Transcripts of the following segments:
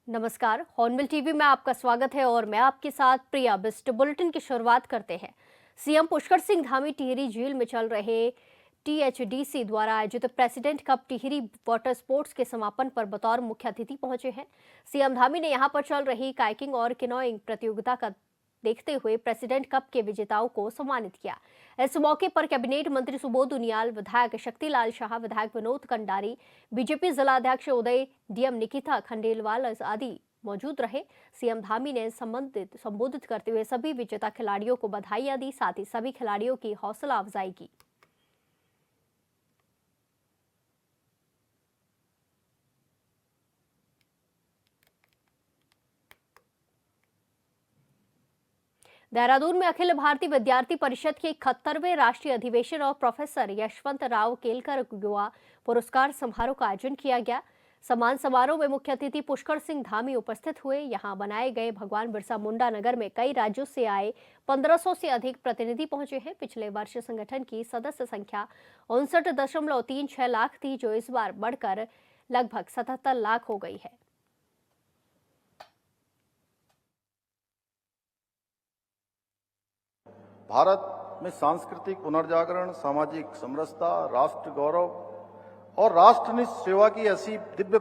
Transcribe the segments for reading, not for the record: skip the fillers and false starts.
नमस्कार, hornbill TV में आपका स्वागत है और मैं आपके साथ प्रिया बिस्ट। बुलेटिन की शुरुआत करते हैं। सीएम पुष्कर सिंह धामी टिहरी झील में चल रहे टीएचडीसी द्वारा आयोजित president cup Tehri water sports के समापन पर बतौर मुख्य अतिथि पहुंचे हैं। सीएम धामी ने यहां पर चल रही काइकिंग और किनोइंग प्रतियोगिता का देखते हुए प्रेसिडेंट कप के विजेताओं को सम्मानित किया। इस मौके पर कैबिनेट मंत्री सुबोध उनियाल, विधायक शक्तिलाल शाह, विधायक विनोद कंडारी, बीजेपी जिलाध्यक्ष उदय, डीएम निकिता खंडेलवाल आदि मौजूद रहे। सीएम धामी ने संबोधित करते हुए सभी विजेता खिलाड़ियों को बधाइयां दी, साथ ही सभी खिलाड़ियों की हौसला अफजाई की। देहरादून में अखिल भारतीय विद्यार्थी परिषद के 71वें राष्ट्रीय अधिवेशन और प्रोफेसर यशवंत राव केलकर युवा पुरस्कार समारोह का आयोजन किया गया। सम्मान समारोह में मुख्य अतिथि पुष्कर सिंह धामी उपस्थित हुए। यहां बनाए गए भगवान बिरसा मुंडा नगर में कई राज्यों से आए 1500 से अधिक प्रतिनिधि पहुंचे हैं। पिछले वर्ष संगठन की सदस्य संख्या 59.36 लाख थी, जो इस बार बढ़कर लगभग 77 लाख हो गई है। भारत में सांस्कृतिक पुनर्जागरण, सामाजिक समरसता, राष्ट्र गौरव और राष्ट्रनिष्ठ सेवा की ऐसी दिव्य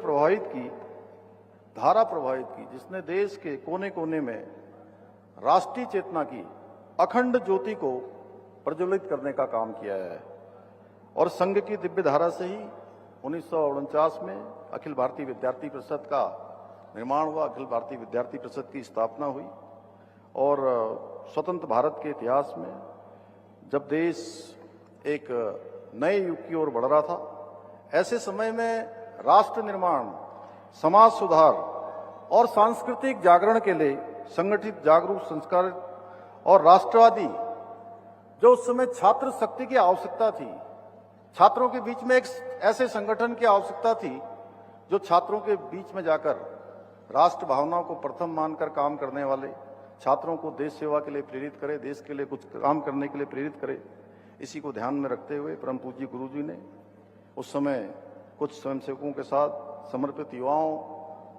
धारा प्रवाहित की, जिसने देश के कोने कोने में राष्ट्रीय चेतना की अखंड ज्योति को प्रज्वलित करने का काम किया है। और संघ की दिव्य धारा से ही 1949 में अखिल भारतीय विद्यार्थी परिषद का निर्माण हुआ, अखिल भारतीय विद्यार्थी परिषद की स्थापना हुई। और स्वतंत्र भारत के इतिहास में जब देश एक नए युग की ओर बढ़ रहा था, ऐसे समय में राष्ट्र निर्माण, समाज सुधार और सांस्कृतिक जागरण के लिए संगठित, जागरूक, संस्कारित और राष्ट्रवादी जो उस समय छात्र शक्ति की आवश्यकता थी, छात्रों के बीच में एक ऐसे संगठन की आवश्यकता थी जो छात्रों के बीच में जाकर राष्ट्र भावनाओं को प्रथम मानकर काम करने वाले, छात्रों को देश सेवा के लिए प्रेरित करे, देश के लिए कुछ काम करने के लिए प्रेरित करे। इसी को ध्यान में रखते हुए परम पूज्य गुरु जी ने उस समय कुछ स्वयंसेवकों के साथ समर्पित युवाओं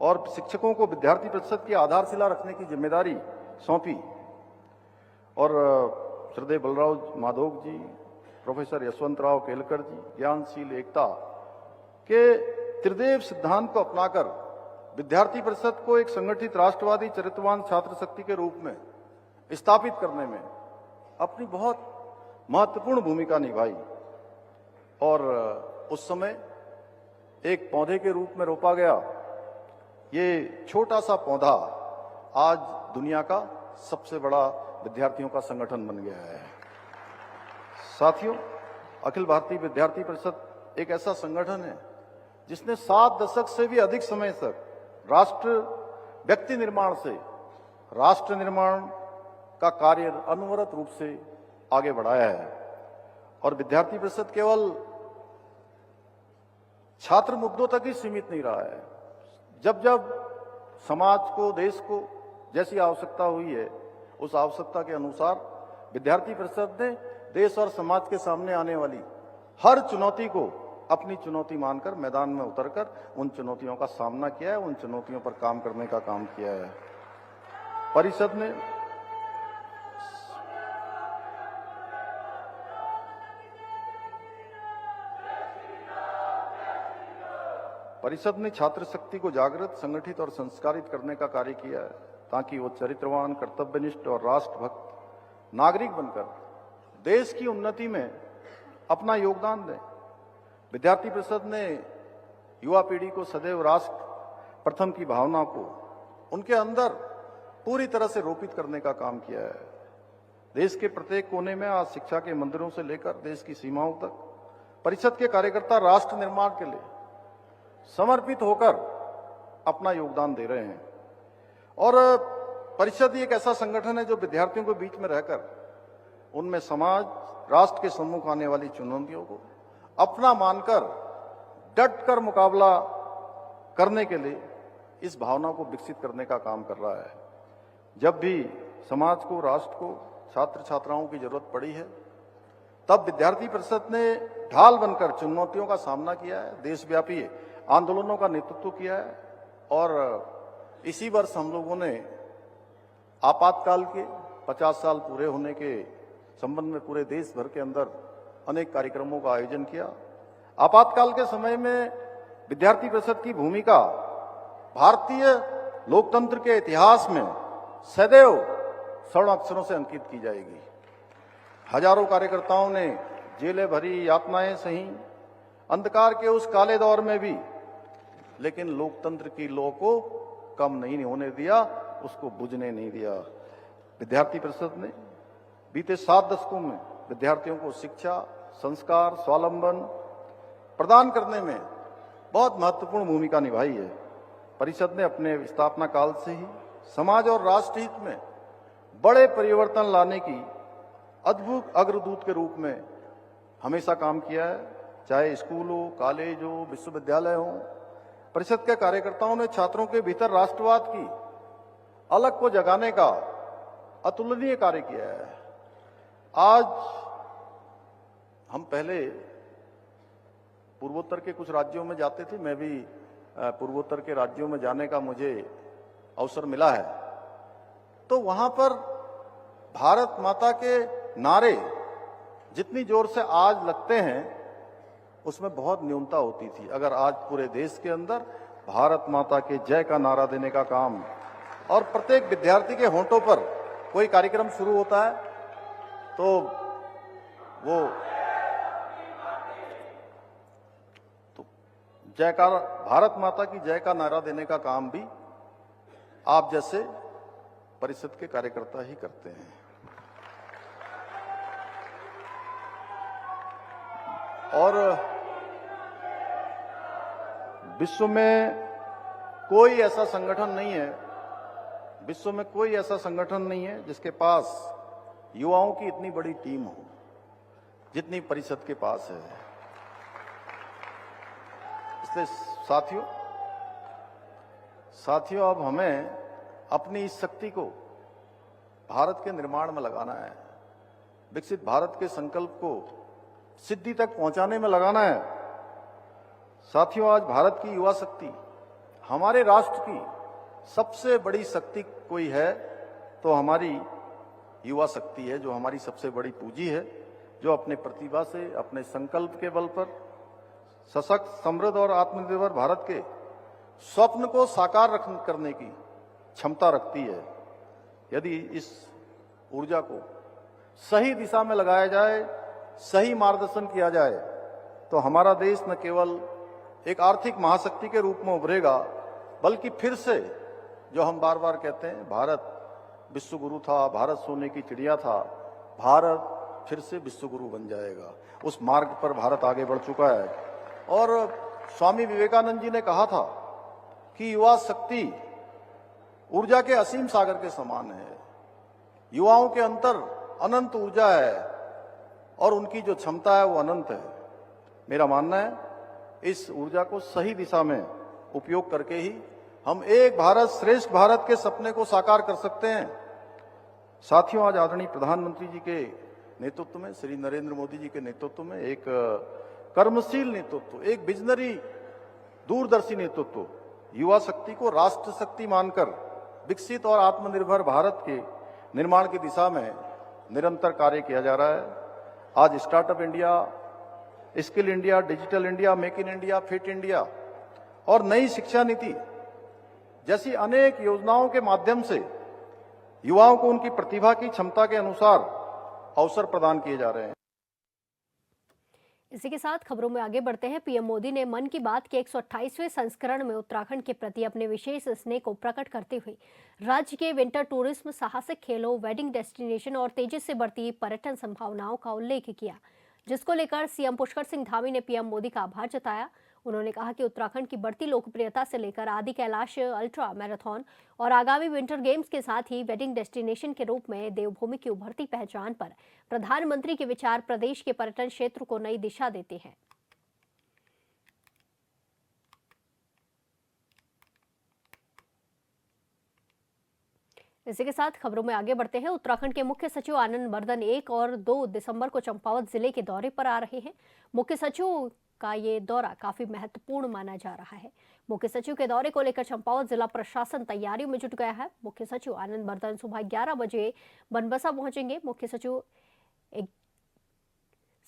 और शिक्षकों को विद्यार्थी परिषद की आधारशिला रखने की जिम्मेदारी सौंपी। और श्रद्धेय बलराव माधोक जी, प्रोफेसर यशवंत राव केलकर जी ज्ञानशील एकता के त्रिदेव सिद्धांत को अपनाकर विद्यार्थी परिषद को एक संगठित, राष्ट्रवादी, चरित्रवान छात्र शक्ति के रूप में स्थापित करने में अपनी बहुत महत्वपूर्ण भूमिका निभाई। और उस समय एक पौधे के रूप में रोपा गया ये छोटा सा पौधा आज दुनिया का सबसे बड़ा विद्यार्थियों का संगठन बन गया है। साथियों, अखिल भारतीय विद्यार्थी परिषद एक ऐसा संगठन है जिसने 7 दशक से भी अधिक समय तक राष्ट्र व्यक्ति निर्माण से राष्ट्र निर्माण का कार्य अनवरत रूप से आगे बढ़ाया है। और विद्यार्थी परिषद केवल छात्र मुद्दों तक ही सीमित नहीं रहा है। जब जब समाज को, देश को जैसी आवश्यकता हुई है, उस आवश्यकता के अनुसार विद्यार्थी परिषद ने देश और समाज के सामने आने वाली हर चुनौती को अपनी चुनौती मानकर मैदान में उतरकर उन चुनौतियों का सामना किया है, उन चुनौतियों पर काम करने का काम किया है। परिषद ने छात्र शक्ति को जागृत, संगठित और संस्कारित करने का कार्य किया है, ताकि वो चरित्रवान, कर्तव्यनिष्ठ और राष्ट्रभक्त नागरिक बनकर देश की उन्नति में अपना योगदान दें। विद्यार्थी परिषद ने युवा पीढ़ी को सदैव राष्ट्र प्रथम की भावना को उनके अंदर पूरी तरह से रोपित करने का काम किया है। देश के प्रत्येक कोने में आज शिक्षा के मंदिरों से लेकर देश की सीमाओं तक परिषद के कार्यकर्ता राष्ट्र निर्माण के लिए समर्पित होकर अपना योगदान दे रहे हैं। और परिषद एक ऐसा संगठन है जो विद्यार्थियों के बीच में रहकर उनमें समाज, राष्ट्र के सम्मुख आने वाली चुनौतियों को अपना मानकर डट कर मुकाबला करने के लिए इस भावना को विकसित करने का काम कर रहा है। जब भी समाज को, राष्ट्र को, छात्र छात्राओं की जरूरत पड़ी है, तब विद्यार्थी परिषद ने ढाल बनकर चुनौतियों का सामना किया है, देशव्यापी आंदोलनों का नेतृत्व किया है और इसी वर्ष हम लोगों ने आपातकाल के 50 साल पूरे होने के संबंध में पूरे देश भर के अंदर अनेक कार्यक्रमों का आयोजन किया। आपातकाल के समय में विद्यार्थी परिषद की भूमिका भारतीय लोकतंत्र के इतिहास में सदैव स्वर्ण अक्षरों से अंकित की जाएगी। हजारों कार्यकर्ताओं ने जेलें भरी, यातनाएं सही, अंधकार के उस काले दौर में भी, लेकिन लोकतंत्र की लौ को कम नहीं होने दिया, उसको बुझने नहीं दिया। विद्यार्थी परिषद ने बीते 7 दशकों में विद्यार्थियों को शिक्षा, संस्कार, स्वावलंबन प्रदान करने में बहुत महत्वपूर्ण भूमिका निभाई है। परिषद ने अपने स्थापना काल से ही समाज और राष्ट्र हित में बड़े परिवर्तन लाने की अद्भुत अग्रदूत के रूप में हमेशा काम किया है। चाहे स्कूल हो, कॉलेज हो, विश्वविद्यालय हो, परिषद के कार्यकर्ताओं ने छात्रों के भीतर राष्ट्रवाद की अलग को जगाने का अतुलनीय कार्य किया है। आज हम पहले पूर्वोत्तर के कुछ राज्यों में जाते थे, मैं भी पूर्वोत्तर के राज्यों में जाने का मुझे अवसर मिला है, तो वहां पर भारत माता के नारे जितनी जोर से आज लगते हैं उसमें बहुत न्यूनता होती थी। अगर आज पूरे देश के अंदर भारत माता के जय का नारा देने का काम और प्रत्येक विद्यार्थी के होंठों पर कोई कार्यक्रम शुरू होता है तो वो जयकार, भारत माता की जय का नारा देने का काम भी आप जैसे परिषद के कार्यकर्ता ही करते हैं। और विश्व में कोई ऐसा संगठन नहीं है, विश्व में कोई ऐसा संगठन नहीं है जिसके पास युवाओं की इतनी बड़ी टीम हो जितनी परिषद के पास है। इसलिए साथियों अब हमें अपनी इस शक्ति को भारत के निर्माण में लगाना है, विकसित भारत के संकल्प को सिद्धि तक पहुंचाने में लगाना है। साथियों, आज भारत की युवा शक्ति हमारे राष्ट्र की सबसे बड़ी शक्ति कोई है तो हमारी युवा शक्ति है, जो हमारी सबसे बड़ी पूंजी है, जो अपने प्रतिभा से, अपने संकल्प के बल पर सशक्त, समृद्ध और आत्मनिर्भर भारत के स्वप्न को साकार करने की क्षमता रखती है। यदि इस ऊर्जा को सही दिशा में लगाया जाए, सही मार्गदर्शन किया जाए, तो हमारा देश न केवल एक आर्थिक महाशक्ति के रूप में उभरेगा, बल्कि फिर से जो हम बार बार कहते हैं, भारत विश्वगुरु था, भारत सोने की चिड़िया था, भारत फिर से विश्वगुरु बन जाएगा। उस मार्ग पर भारत आगे बढ़ चुका है। और स्वामी विवेकानंद जी ने कहा था कि युवा शक्ति ऊर्जा के असीम सागर के समान है। युवाओं के अंतर अनंत ऊर्जा है और उनकी जो क्षमता है वो अनंत है। मेरा मानना है इस ऊर्जा को सही दिशा में उपयोग करके ही हम एक भारत श्रेष्ठ भारत के सपने को साकार कर सकते हैं। साथियों, आज आदरणीय प्रधानमंत्री जी के नेतृत्व में, श्री नरेंद्र मोदी जी के नेतृत्व में एक कर्मशील नेतृत्व, एक विजनरी दूरदर्शी नेतृत्व, युवा शक्ति को राष्ट्र शक्ति मानकर विकसित और आत्मनिर्भर भारत के निर्माण की दिशा में निरंतर कार्य किया जा रहा है। आज startup India, skill India, digital India, make in India, fit India और नई शिक्षा नीति जैसी अनेक योजनाओं के माध्यम से युवाओं को उनकी प्रतिभा की क्षमता के अनुसार अवसर प्रदान किए जा रहे हैं। इसी के साथ खबरों में आगे बढ़ते हैं। पीएम मोदी ने मन की बात के 128वें संस्करण में उत्तराखंड के प्रति अपने विशेष स्नेह को प्रकट करते हुए राज्य के विंटर टूरिज्म, साहसिक खेलों, वेडिंग डेस्टिनेशन और तेजी से बढ़ती पर्यटन संभावनाओं का उल्लेख किया, जिसको लेकर सीएम पुष्कर सिंह धामी ने पीएम मोदी का आभार जताया। उन्होंने कहा कि उत्तराखंड की बढ़ती लोकप्रियता से लेकर आदि कैलाश अल्ट्रा मैराथन और आगामी विंटर गेम्स के साथ ही वेडिंग डेस्टिनेशन के रूप में देवभूमि की उभरती पहचान पर प्रधानमंत्री के विचार प्रदेश के पर्यटन क्षेत्र को नई दिशा देते हैं। इसी के साथ खबरों में आगे बढ़ते हैं। उत्तराखंड के मुख्य सचिव आनंद बर्धन 1 और 2 दिसंबर को चंपावत जिले के दौरे पर आ रहे हैं। मुख्य सचिव का ये दौरा काफी महत्वपूर्ण माना जा रहा है। मुख्य सचिव के दौरे को लेकर चंपावत जिला प्रशासन तैयारियों में जुट गया है। मुख्य सचिव आनंद बर्धन सुबह 11 बजे बनबसा पहुंचेंगे। मुख्य सचिव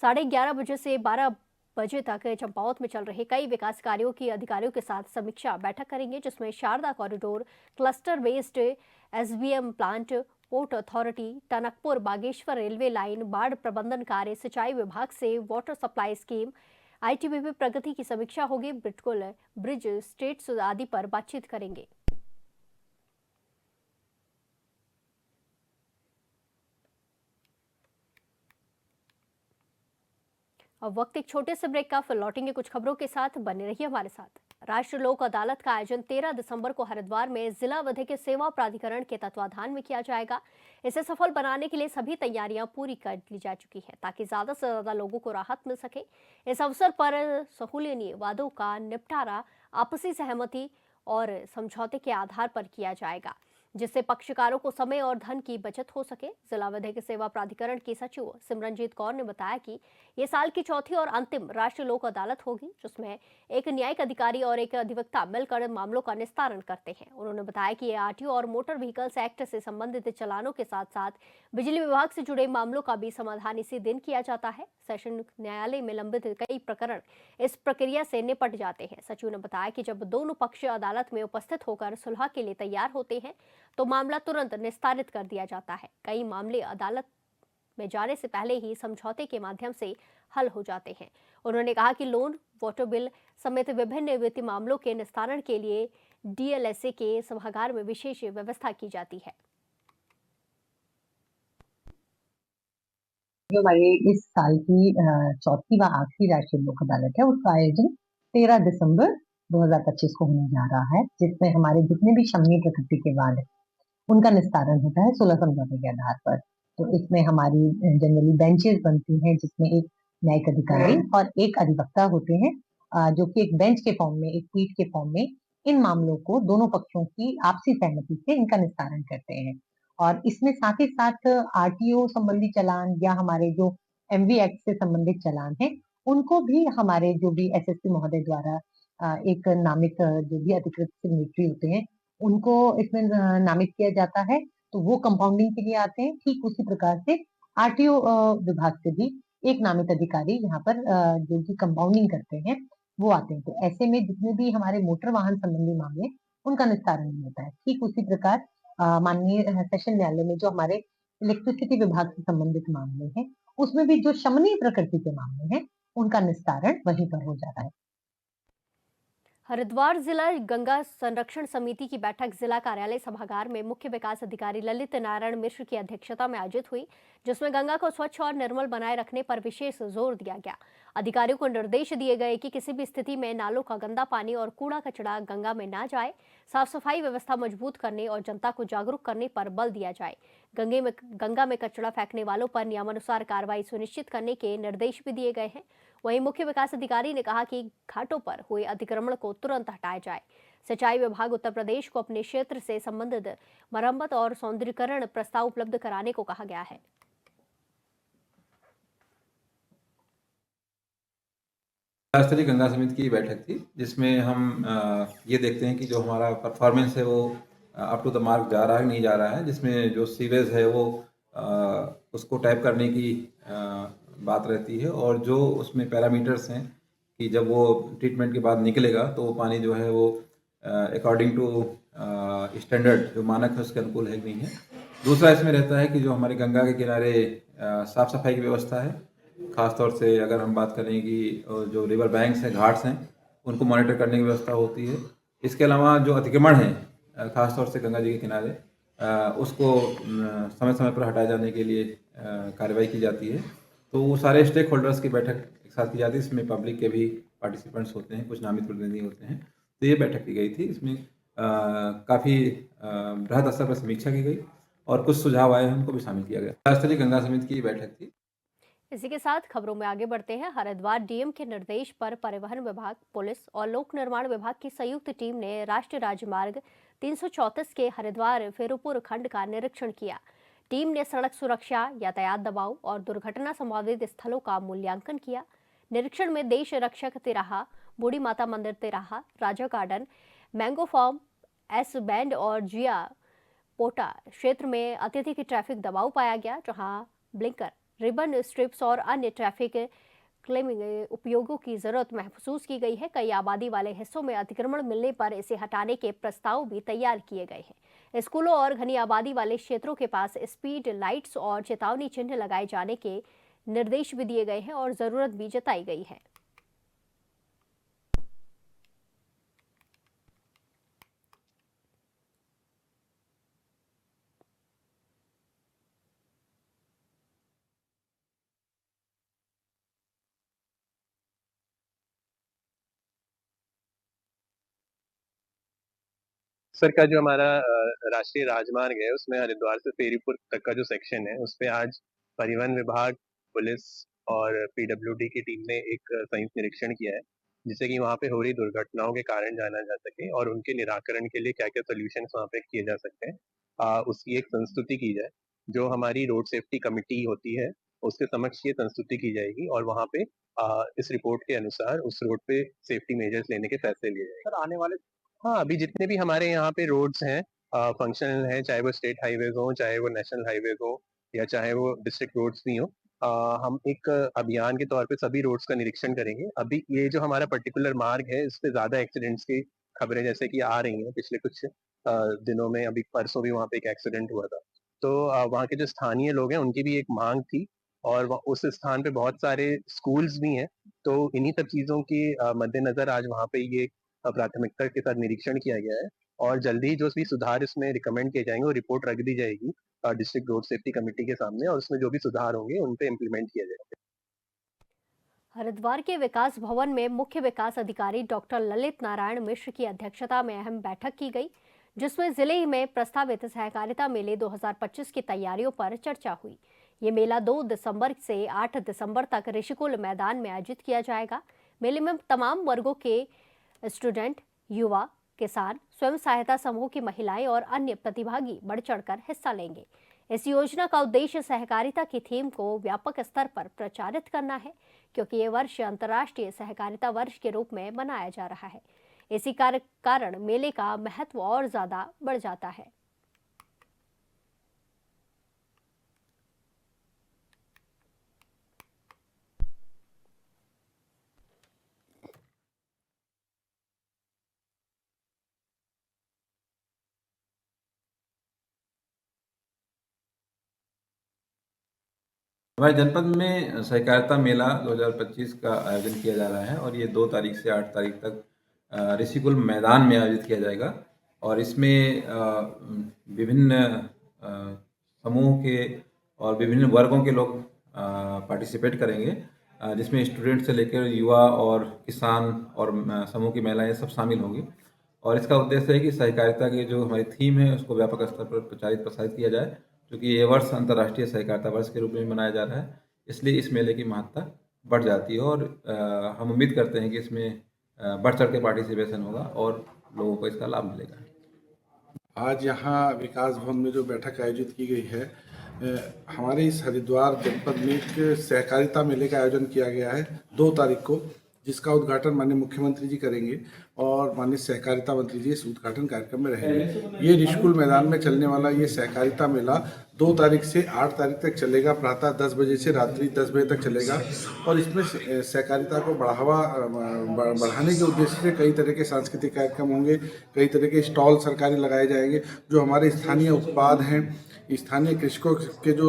11:30 बजे से 12 बजे तक चंपावत में चल रहे कई विकास कार्यों की अधिकारियों के साथ समीक्षा बैठक करेंगे, जिसमें Sharda corridor, cluster based SBM plant, port authority, Tanakpur Bageshwar railway line, बाढ़ प्रबंधन कार्य, सिंचाई विभाग से वाटर सप्लाई स्कीम, आईटीबीपी प्रगति की समीक्षा होगी। बिल्कुल ब्रिज स्टेट्स आदि पर बातचीत करेंगे। अब वक्त एक छोटे से ब्रेक का, फिर लौटेंगे कुछ खबरों के साथ। बने रहिए हमारे साथ। राष्ट्रीय लोक अदालत का आयोजन 13 दिसंबर को हरिद्वार में जिला विधिक सेवा प्राधिकरण के तत्वाधान में किया जाएगा। इसे सफल बनाने के लिए सभी तैयारियां पूरी कर ली जा चुकी है, ताकि ज्यादा से ज्यादा लोगों को राहत मिल सके। इस अवसर पर सहूलियनी वादों का निपटारा आपसी सहमति और समझौते के आधार पर किया जाएगा, जिससे पक्षकारों को समय और धन की बचत हो सके। जिला विधिक सेवा प्राधिकरण की सचिव सिमरनजीत कौर ने बताया कि ये साल की चौथी और अंतिम राष्ट्रीय लोक अदालत होगी, जिसमें एक न्यायिक अधिकारी और एक अधिवक्ता मिलकर मामलों का निस्तारण करते हैं। उन्होंने बताया कि ये आरटीओ और मोटर व्हीकल्स एक्ट से संबंधित चालानों के साथ साथ बिजली विभाग से जुड़े मामलों का भी समाधान इसी दिन किया जाता है। सेशन न्यायालय में लंबित कई प्रकरण इस प्रक्रिया से निपट जाते हैं। सचिव ने बताया कि जब दोनों पक्ष अदालत में उपस्थित होकर सुलह के लिए तैयार होते हैं तो मामला तुरंत निस्तारित कर दिया जाता है। कई मामले अदालत में जाने से पहले ही समझौते के माध्यम से हल हो जाते हैं। उन्होंने कहा कि लोन, वाटर बिल समेत विभिन्न वित्तीय मामलों के निस्तारण के लिए डीएलएसए के सभागार में विशेष व्यवस्था की जाती है। जो हमारे इस साल की चौथी व आखिरी राष्ट्रीय लोक अदालत है, उसका आयोजन 13 दिसंबर 2025 को होने जा रहा है, जिसमें हमारे जितने भी शमनी प्रकृति के वाद है उनका निस्तारण होता है सुलह समझौते के आधार पर। तो इसमें हमारी जनरली बेंचेस बनती हैं, जिसमें एक न्यायिक अधिकारी और एक अधिवक्ता होते हैं, जो कि एक बेंच के फॉर्म में, एक पीठ के फॉर्म में इन मामलों को दोनों पक्षों की आपसी सहमति से इनका निस्तारण करते हैं। और इसमें साथ ही साथ आरटीओ संबंधी चालान या हमारे जो एमवी एक्ट से संबंधित चालान है, उनको भी हमारे जो भी एसएसपी महोदय द्वारा एक नामित जो भी अधिकृत सिग्नेटरी होते हैं उनको इसमें नामित किया जाता है, तो वो कंपाउंडिंग के लिए आते हैं। ठीक उसी प्रकार से आरटीओ विभाग से भी एक नामित अधिकारी यहाँ पर जो कि कंपाउंडिंग करते हैं वो आते हैं। तो ऐसे में जितने भी हमारे मोटर वाहन संबंधी मामले उनका निस्तारण नहीं होता है। ठीक उसी प्रकार माननीय सेशन न्यायालय में जो हमारे इलेक्ट्रिसिटी विभाग से संबंधित मामले हैं, उसमें भी जो शमनी प्रकृति के मामले हैं उनका निस्तारण वहीं पर हो जाता है। हरिद्वार जिला गंगा संरक्षण समिति की बैठक जिला कार्यालय सभागार में मुख्य विकास अधिकारी ललित नारायण मिश्र की अध्यक्षता में आयोजित हुई, जिसमें गंगा को स्वच्छ और निर्मल बनाए रखने पर विशेष जोर दिया गया। अधिकारियों को निर्देश दिए गए कि किसी भी स्थिति में नालों का गंदा पानी और कूड़ा कचरा गंगा में ना जाए, साफ सफाई व्यवस्था मजबूत करने और जनता को जागरूक करने पर बल दिया जाए। गंगा में कचरा फेंकने वालों पर नियमानुसार कार्रवाई सुनिश्चित करने के निर्देश भी दिए गए हैं। वहीं मुख्य विकास अधिकारी ने कहा कि घाटों पर हुए अतिक्रमण को तुरंत हटाया जाए। सिंचाई विभाग उत्तर प्रदेश को अपने क्षेत्र से संबंधित मरम्मत और सौंदर्यीकरण प्रस्ताव उपलब्ध कराने को कहा गया है। राष्ट्रीय गंगा समिति की बैठक थी, जिसमें हम ये देखते हैं कि जो हमारा परफॉर्मेंस है वो अप टू द मार्क जा रहा है नहीं जा रहा है, जिसमें जो सीवेज है वो उसको टैप करने की बात रहती है, और जो उसमें पैरामीटर्स हैं कि जब वो ट्रीटमेंट के बाद निकलेगा तो वो पानी जो है वो अकॉर्डिंग टू स्टैंडर्ड जो मानक है उसके अनुकूल है कि नहीं है। दूसरा इसमें रहता है कि जो हमारे गंगा के किनारे साफ सफाई की व्यवस्था है, ख़ासतौर से अगर हम बात करें कि जो रिवर बैंक्स हैं, घाट्स हैं, उनको मॉनिटर करने की व्यवस्था होती है। इसके अलावा जो अतिक्रमण है ख़ासतौर से गंगा जी के किनारे, उसको समय समय पर हटाए जाने के लिए कार्रवाई की जाती है। तो वो सारे स्टेक होल्डर्स की बैठक एक साथ की जाती है, इसमें पब्लिक के भी पार्टिसिपेंट्स होते हैं, कुछ नामित प्रतिनिधि होते हैं। तो ये बैठक की गई थी, इसमें काफ़ी बृहद स्तर पर समीक्षा की गई और कुछ सुझाव आए हैं, उनको भी शामिल किया गया। राष्ट्रीय गंगा समिति की बैठक थी। इसी के साथ खबरों में आगे बढ़ते हैं। हरिद्वार डीएम के निर्देश पर परिवहन विभाग, पुलिस और लोक निर्माण विभाग की संयुक्त टीम ने राष्ट्रीय राजमार्ग 334 के हरिद्वार फेरूपुर खंड का निरीक्षण किया। टीम ने सड़क सुरक्षा, यातायात दबाव और दुर्घटना संभावित स्थलों का मूल्यांकन किया। निरीक्षण में देश रक्षक तिराहा, बूढ़ी माता मंदिर तिराहा, Raja garden, mango farm, S band और जिया पोटा क्षेत्र में अत्यधिक ट्रैफिक दबाव पाया गया, जहां ब्लिंकर, रिबन स्ट्रिप्स और अन्य ट्रैफिक क्लेमिंग उपयोगों की जरूरत महसूस की गई है। कई आबादी वाले हिस्सों में अतिक्रमण मिलने पर इसे हटाने के प्रस्ताव भी तैयार किए गए हैं। स्कूलों और घनी आबादी वाले क्षेत्रों के पास स्पीड लाइट्स और चेतावनी चिन्ह लगाए जाने के निर्देश भी दिए गए हैं और जरूरत भी जताई गई है। सर का जो हमारा राष्ट्रीय राजमार्ग है उसमें हरिद्वार से फेरीपुर तक का जो सेक्शन है उस पे आज परिवहन विभाग, पुलिस और पीडब्ल्यूडी की टीम ने एक संयुक्त निरीक्षण किया है, जिससे कि वहाँ पे हो रही दुर्घटनाओं के कारण जाना जा सके और उनके निराकरण के लिए क्या क्या सोल्यूशन वहाँ पे किए जा सकते हैं, उसकी एक संस्तुति की जाए। जो हमारी रोड सेफ्टी कमेटी होती है उसके समक्ष ये संस्तुति की जाएगी और वहाँ पे इस रिपोर्ट के अनुसार उस रोड पे सेफ्टी मेजर्स लेने के फैसले लिए जाएंगे। सर आने वाले हाँ, अभी जितने भी हमारे यहाँ पे रोड्स हैं फंक्शनल हैं, चाहे वो स्टेट हाईवेज हो, चाहे वो नेशनल हाईवेज हो या चाहे वो डिस्ट्रिक्ट रोड्स भी हो, हम एक अभियान के तौर पे सभी रोड्स का निरीक्षण करेंगे। अभी ये जो हमारा पर्टिकुलर मार्ग है इस पे ज्यादा एक्सीडेंट्स की खबरें जैसे कि आ रही हैं पिछले कुछ दिनों में। अभी परसों भी वहाँ पे एक एक्सीडेंट हुआ था, तो वहाँ के जो स्थानीय लोग हैं उनकी भी एक मांग थी और उस स्थान पे बहुत सारे स्कूल्स भी हैं, तो इन्हीं सब चीजों के मद्देनजर आज वहाँ पे ये प्राथमिकता के साथ निरीक्षण किया गया है और जल्दी ही जो भी सुधार इसमें रिकमेंड किए जाएंगे वो रिपोर्ट रख दी जाएगी डिस्ट्रिक्ट रोड सेफ्टी कमेटी के सामने और उसमें जो भी सुधार होंगे उन पे इम्प्लीमेंट किया जाएगा। हरिद्वार के विकास भवन में मुख्य विकास अधिकारी डॉक्टर ललित नारायण मिश्र की अध्यक्षता में अहम बैठक की गई, जिसमें जिले में प्रस्तावित सहकारिता मेले 2025 की तैयारियों पर चर्चा हुई। ये मेला 2 दिसंबर से 8 दिसंबर तक ऋषिकुल मैदान में आयोजित किया जाएगा। मेले में तमाम वर्गों के स्टूडेंट, युवा, किसान, स्वयं सहायता समूह की महिलाएं और अन्य प्रतिभागी बढ़ चढ़कर हिस्सा लेंगे। इस योजना का उद्देश्य सहकारिता की थीम को व्यापक स्तर पर प्रचारित करना है, क्योंकि ये वर्ष अंतर्राष्ट्रीय सहकारिता वर्ष के रूप में मनाया जा रहा है। इसी कारण मेले का महत्व और ज्यादा बढ़ जाता है। हमारे जनपद में सहकारिता मेला 2025 का आयोजन किया जा रहा है और ये 2 तारीख से 8 तारीख तक ऋषिकुल मैदान में आयोजित किया जाएगा और इसमें विभिन्न समूह के और विभिन्न वर्गों के लोग पार्टिसिपेट करेंगे, जिसमें स्टूडेंट से लेकर युवा और किसान और समूह की महिलाएं सब शामिल होंगी। और इसका उद्देश्य है कि सहकारिता की जो हमारी थीम है उसको व्यापक स्तर पर प्रचारित प्रसारित किया जाए, क्योंकि ये वर्ष अंतर्राष्ट्रीय सहकारिता वर्ष के रूप में मनाया जा रहा है, इसलिए इस मेले की महत्ता बढ़ जाती है और हम उम्मीद करते हैं कि इसमें बढ़ चढ़ के पार्टिसिपेशन होगा और लोगों को इसका लाभ मिलेगा। आज यहाँ विकास भवन में जो बैठक आयोजित की गई है, हमारे इस हरिद्वार जनपद में एक सहकारिता मेले का आयोजन किया गया है 2 तारीख को, जिसका उद्घाटन माननीय मुख्यमंत्री जी करेंगे और माननीय सहकारिता मंत्री जी इस उद्घाटन कार्यक्रम में रहेंगे। ये ऋषिकुल मैदान में चलने वाला ये सहकारिता मेला 2 तारीख से 8 तारीख तक चलेगा। प्रातः 10 बजे से रात्रि 10 बजे तक चलेगा और इसमें सहकारिता को बढ़ाने के उद्देश्य से कई तरह के सांस्कृतिक कार्यक्रम होंगे, कई तरह के स्टॉल सरकारी लगाए जाएंगे। जो हमारे स्थानीय उत्पाद हैं, स्थानीय कृषकों के जो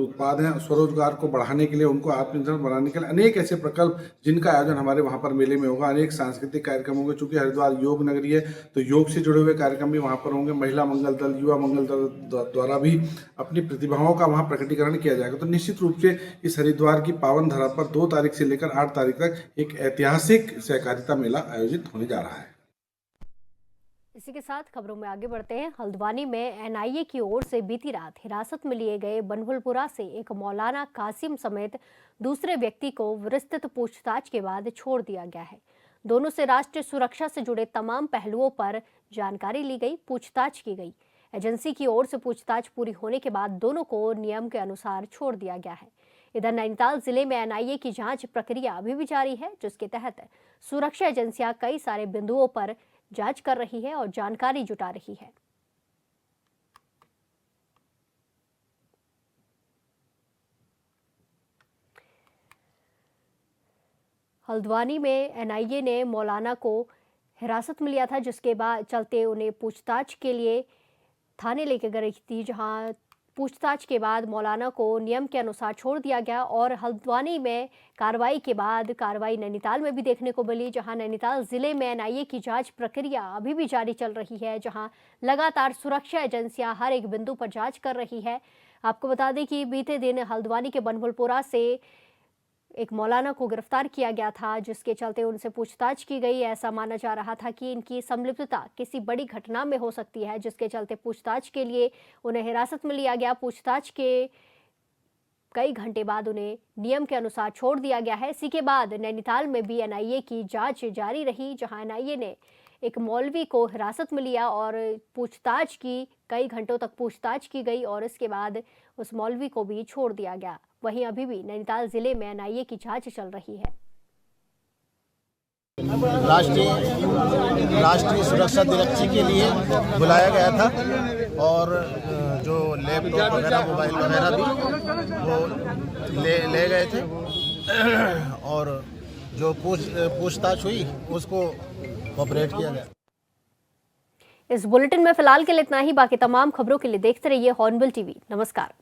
उत्पाद हैं, स्वरोजगार को बढ़ाने के लिए, उनको आत्मनिर्भर बनाने के लिए अनेक ऐसे प्रकल्प जिनका आयोजन हमारे वहाँ पर मेले में होगा। अनेक सांस्कृतिक कार्यक्रम होंगे, चूँकि हरिद्वार योग नगरी है तो योग से जुड़े हुए कार्यक्रम भी वहाँ पर होंगे। महिला मंगल दल, युवा मंगल दल द्वारा भी अपनी प्रतिभाओं का वहाँ प्रकटीकरण किया जाएगा। तो निश्चित रूप से इस हरिद्वार की पावन धरा पर 2 तारीख से लेकर 8 तारीख तक एक ऐतिहासिक सहकारिता मेला आयोजित होने जा रहा है। इसी के साथ खबरों में आगे बढ़ते हैं। हल्द्वानी में एनआईए की ओर से बीती रात हिरासत में लिए गए बनभुलपुरा से एक मौलाना कासिम समेत दूसरे व्यक्ति को विस्तृत पूछताछ के बाद छोड़ दिया गया है। दोनों से राष्ट्रीय सुरक्षा से जुड़े तमाम पहलुओं पर जानकारी ली गई, पूछताछ की गई। एजेंसी की ओर से पूछताछ पूरी होने के बाद दोनों को नियम के अनुसार छोड़ दिया गया है। इधर नैनीताल जिले में एनआईए की जांच प्रक्रिया अभी भी जारी है, जिसके तहत सुरक्षा एजेंसियां कई सारे बिंदुओं पर जांच कर रही है और जानकारी जुटा रही है। हल्द्वानी में एनआईए ने मौलाना को हिरासत में लिया था, जिसके बाद चलते उन्हें पूछताछ के लिए थाने लेके गई थी, जहां पूछताछ के बाद मौलाना को नियम के अनुसार छोड़ दिया गया। और हल्द्वानी में कार्रवाई के बाद कार्रवाई नैनीताल में भी देखने को मिली, जहां नैनीताल जिले में एनआईए की जांच प्रक्रिया अभी भी जारी चल रही है, जहां लगातार सुरक्षा एजेंसियां हर एक बिंदु पर जांच कर रही है। आपको बता दें कि बीते दिन हल्द्वानी के बनभुलपुरा से एक मौलाना को गिरफ्तार किया गया था, जिसके चलते उनसे पूछताछ की गई। ऐसा माना जा रहा था कि इनकी संलिप्तता किसी बड़ी घटना में हो सकती है, जिसके चलते पूछताछ के लिए उन्हें हिरासत में लिया गया। पूछताछ के कई घंटे बाद उन्हें नियम के अनुसार छोड़ दिया गया है। इसी के बाद नैनीताल में भी एनआईए की जांच जारी रही, जहां एनआईए ने एक मौलवी को हिरासत में लिया और पूछताछ की, कई घंटों तक पूछताछ की गई और इसके बाद उस मौलवी को भी छोड़ दिया गया। वहीं अभी भी नैनीताल जिले में एनआईए की जांच चल रही है। राष्ट्रीय सुरक्षा दिवस के लिए बुलाया गया था और जो लैपटॉप वगैरह मोबाइल वगैरह भी वो ले गए थे और जो पूछताछ हुई उसको ऑपरेट किया गया। इस बुलेटिन में फिलहाल के लिए इतना ही। बाकी तमाम खबरों के लिए देखते रहिए हॉर्नबिल टीवी। नमस्कार।